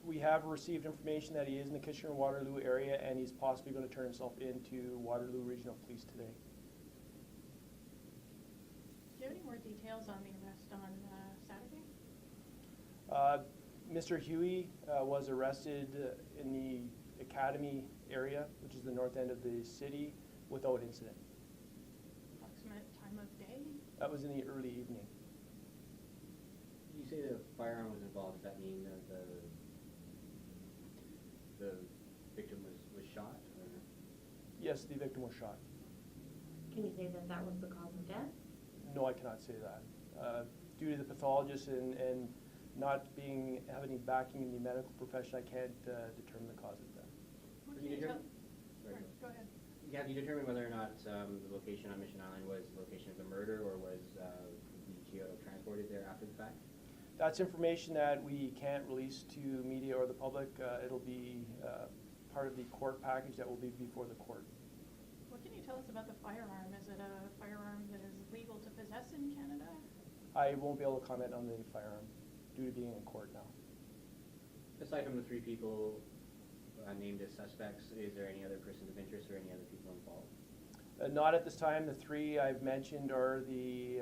We have received information that he is in the Kitchener-Waterloo area, and he's possibly going to turn himself into Waterloo Regional Police today. Do you have any more details on the arrest on Saturday? Mr. Hughes was arrested in the Academy area, which is the north end of the city, without incident. Approximate time of day? That was in the early evening. You say the firearm was involved. Does that mean that the victim was shot? Or? Yes, the victim was shot. Can you say that that was the cause of death? No, I cannot say that. Due to the pathologist and not having any backing in the medical profession, I can't determine the cause of death. What can you tell? Sorry, go ahead. Have you determined whether or not the location on Mission Island was the location of the murder, or was the Chiodo transported there after the fact? That's information that we can't release to media or the public. It'll be part of the court package that will be before the court. What can you tell us about the firearm? Is it a firearm that is legal to possess in Canada? I won't be able to comment on the firearm due to being in court now. Aside from the 3 people named as suspects, is there any other persons of interest or any other people involved? Not at this time. The 3 I've mentioned are the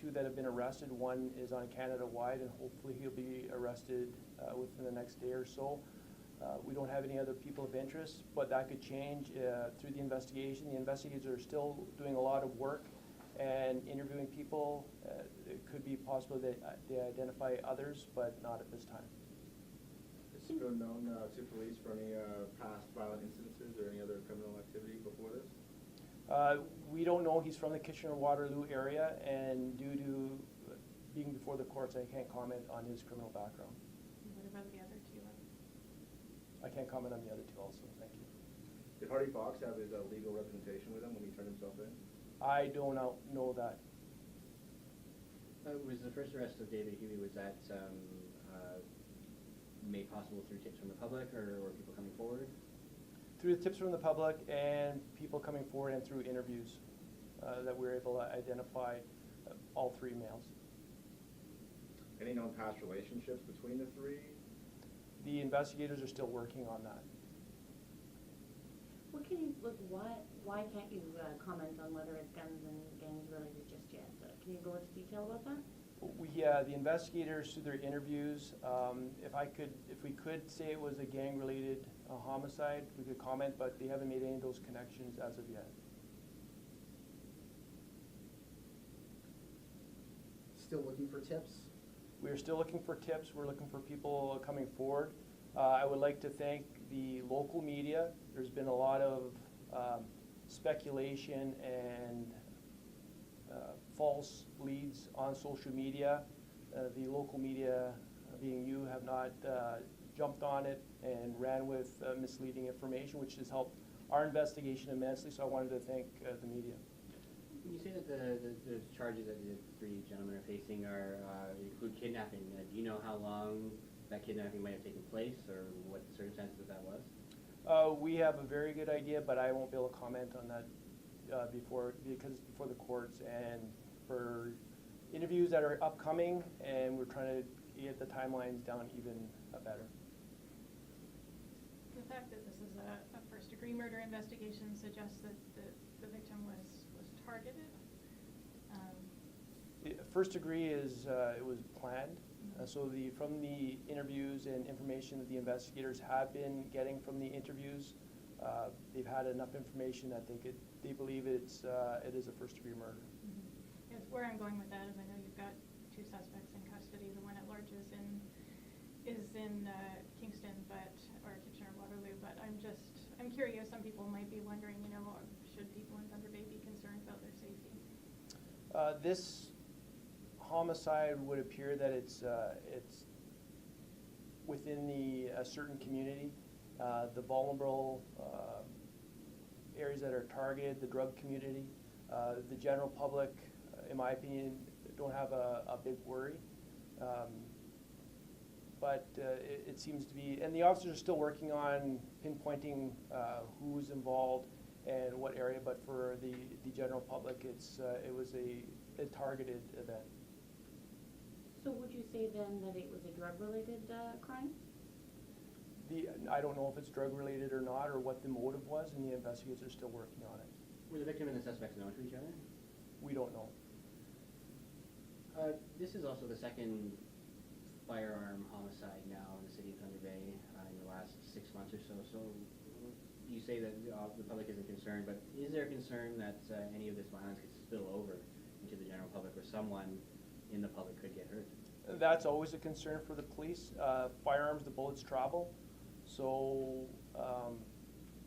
2 that have been arrested. One is on Canada-wide, and hopefully he'll be arrested within the next day or so. We don't have any other people of interest, but that could change through the investigation. The investigators are still doing a lot of work and interviewing people. It could be possible that they identify others, but not at this time. Has he been known to police for any past violent incidences or any other criminal activity before this? We don't know. He's from the Kitchener-Waterloo area, and due to being before the courts, I can't comment on his criminal background. What about the other 2? I can't comment on the other 2 also. Thank you. Did Hardy Fox have his legal representation with him when he turned himself in? I don't know that. Was the first arrest of David Hughes, was that made possible through tips from the public, or were people coming forward? Through the tips from the public and people coming forward, and through interviews that we were able to identify all 3 males. Any known past relationships between the 3? The investigators are still working on that. What can you look? Why can't you comment on whether it's guns and gangs related just yet? Can you go into detail about that? The investigators, through their interviews, if we could say it was a gang-related homicide, we could comment, but they haven't made any of those connections as of yet. Still looking for tips? We are still looking for tips. We're looking for people coming forward. I would like to thank the local media. There's been a lot of speculation and false leads on social media. The local media, being you, have not jumped on it and ran with misleading information, which has helped our investigation immensely, so I wanted to thank the media. When you say that the charges that the 3 gentlemen are facing include kidnapping, do you know how long that kidnapping might have taken place, or what the circumstances of that was? We have a very good idea, but I won't be able to comment on that because it's before the courts and for interviews that are upcoming, and we're trying to get the timelines down even better. The fact that this is a first-degree murder investigation suggests that the victim was targeted. First degree is it was planned. So from the interviews and information that the investigators have been getting from the interviews, they've had enough information that they believe it is a first degree murder. Mm-hmm. Yes, where I'm going with that is I know you've got 2 suspects in custody. The one at large is in Kingston, or Kitchener-Waterloo. But I'm curious. Some people might be wondering, should people in Thunder Bay be concerned about their safety? This homicide would appear that it's within a certain community. The vulnerable areas that are targeted, the drug community, the general public, in my opinion, don't have a big worry. But it seems to be, and the officers are still working on pinpointing who's involved and what area, but for the general public, it was a targeted event. So would you say then that it was a drug-related crime? I don't know if it's drug-related or not, or what the motive was, and the investigators are still working on it. Were the victim and the suspects known to each other? We don't know. This is also the second firearm homicide now in the city of Thunder Bay in the last 6 months or so. So you say that the public isn't concerned, but is there a concern that any of this violence could spill over into the general public, or someone in the public could get hurt? That's always a concern for the police. Firearms, the bullets travel, so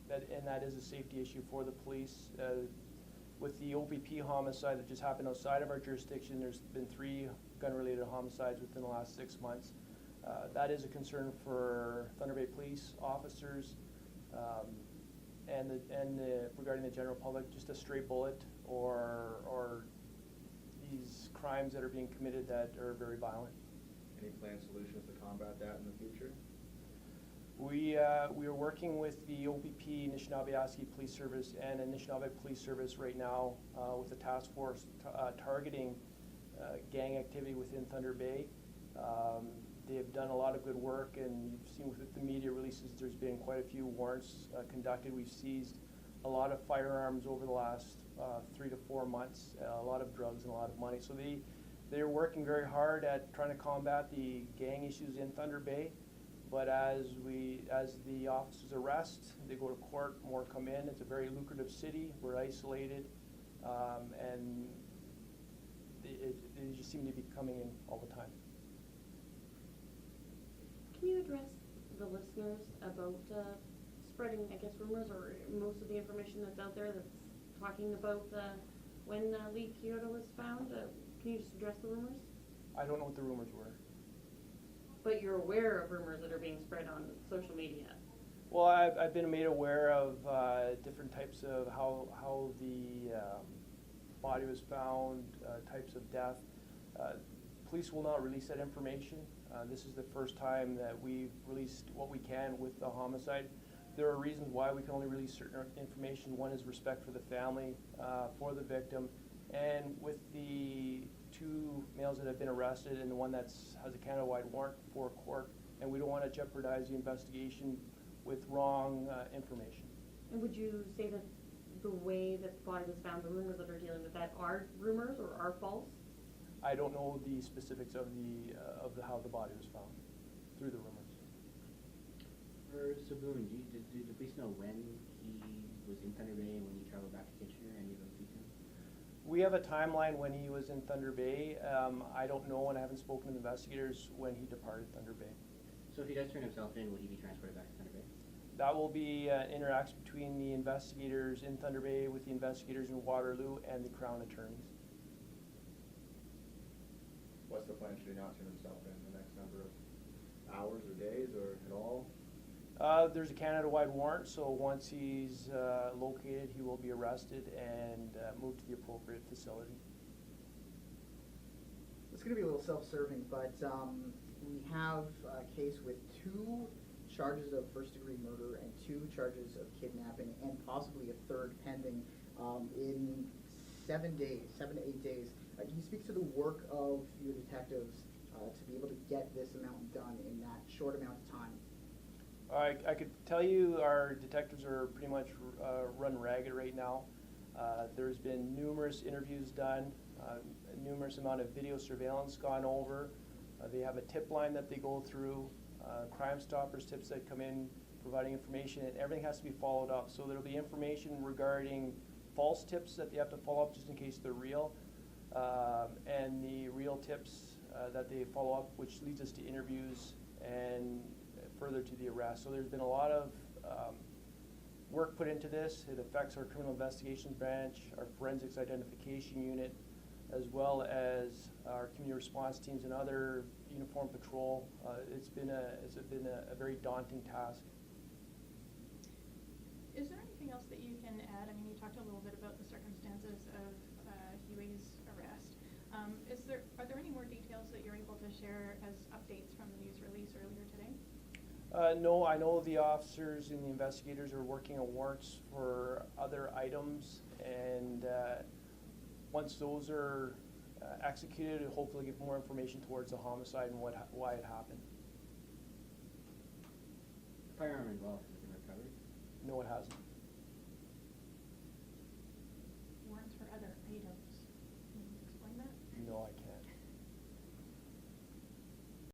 that is a safety issue for the police. With the OPP homicide that just happened outside of our jurisdiction, there's been 3 gun-related homicides within the last 6 months. That is a concern for Thunder Bay police officers, and regarding the general public, just a stray bullet or these crimes that are being committed that are very violent. Any planned solutions to combat that in the future? We are working with the OPP, Anishinaabe Police Service, and Anishinaabe Police Service right now with a task force targeting gang activity within Thunder Bay. They have done a lot of good work, and you've seen with the media releases, there's been quite a few warrants conducted. We've seized a lot of firearms over the last 3 to 4 months, a lot of drugs and a lot of money. So they're working very hard at trying to combat the gang issues in Thunder Bay. But as the officers arrest, they go to court, more come in. It's a very lucrative city. We're isolated, and they just seem to be coming in all the time. Can you address the listeners about spreading, I guess, rumors or most of the information that's out there that's talking about when Lee Chiodo was found? Can you just address the rumors? I don't know what the rumors were. But you're aware of rumors that are being spread on social media? Well, I've been made aware of different types of how the body was found, types of death. Police will not release that information. This is the first time that we've released what we can with the homicide. There are reasons why we can only release certain information. One is respect for the family, for the victim, and with the 2 males that have been arrested and the one that has a Canada-wide warrant for court, and we don't want to jeopardize the investigation with wrong information. And would you say that the way that the body was found, the rumors that are dealing with that, are rumors or are false? I don't know the specifics of how the body was found through the rumors. For Saboon, did the police know when he was in Thunder Bay and when he traveled back to Kitchener? Any of those details? We have a timeline when he was in Thunder Bay. I don't know, and I haven't spoken to the investigators when he departed Thunder Bay. So if he does turn himself in, will he be transported back to Thunder Bay? That will be an interaction between the investigators in Thunder Bay with the investigators in Waterloo and the Crown attorneys. What's the plan? Should he not turn himself in the next number of hours or days or at all? There's a Canada-wide warrant, so once he's located, he will be arrested and moved to the appropriate facility. It's going to be a little self-serving, but we have a case with 2 charges of first-degree murder and 2 charges of kidnapping and possibly a third pending in 7 days, 7 to 8 days. Can you speak to the work of your detectives to be able to get this amount done in that short amount of time? I could tell you our detectives are pretty much run ragged right now. There's been numerous interviews done, numerous amount of video surveillance gone over. They have a tip line that they go through, Crime Stoppers tips that come in providing information, and everything has to be followed up. So there'll be information regarding false tips that they have to follow up just in case they're real, and the real tips that they follow up, which leads us to interviews and further to the arrest. So there's been a lot of work put into this. It affects our criminal investigations branch, our forensics identification unit, as well as our community response teams and other uniform patrol. It's been a very daunting task. Is there anything else that you can add? I mean, you talked a little bit about the circumstances of Hughes' arrest. Are there any more details that you're able to share as updates from the news release earlier today? No, I know the officers and the investigators are working on warrants for other items, and once those are executed, hopefully get more information towards the homicide and why it happened. firearm involved? Has it been recovered? No, it hasn't.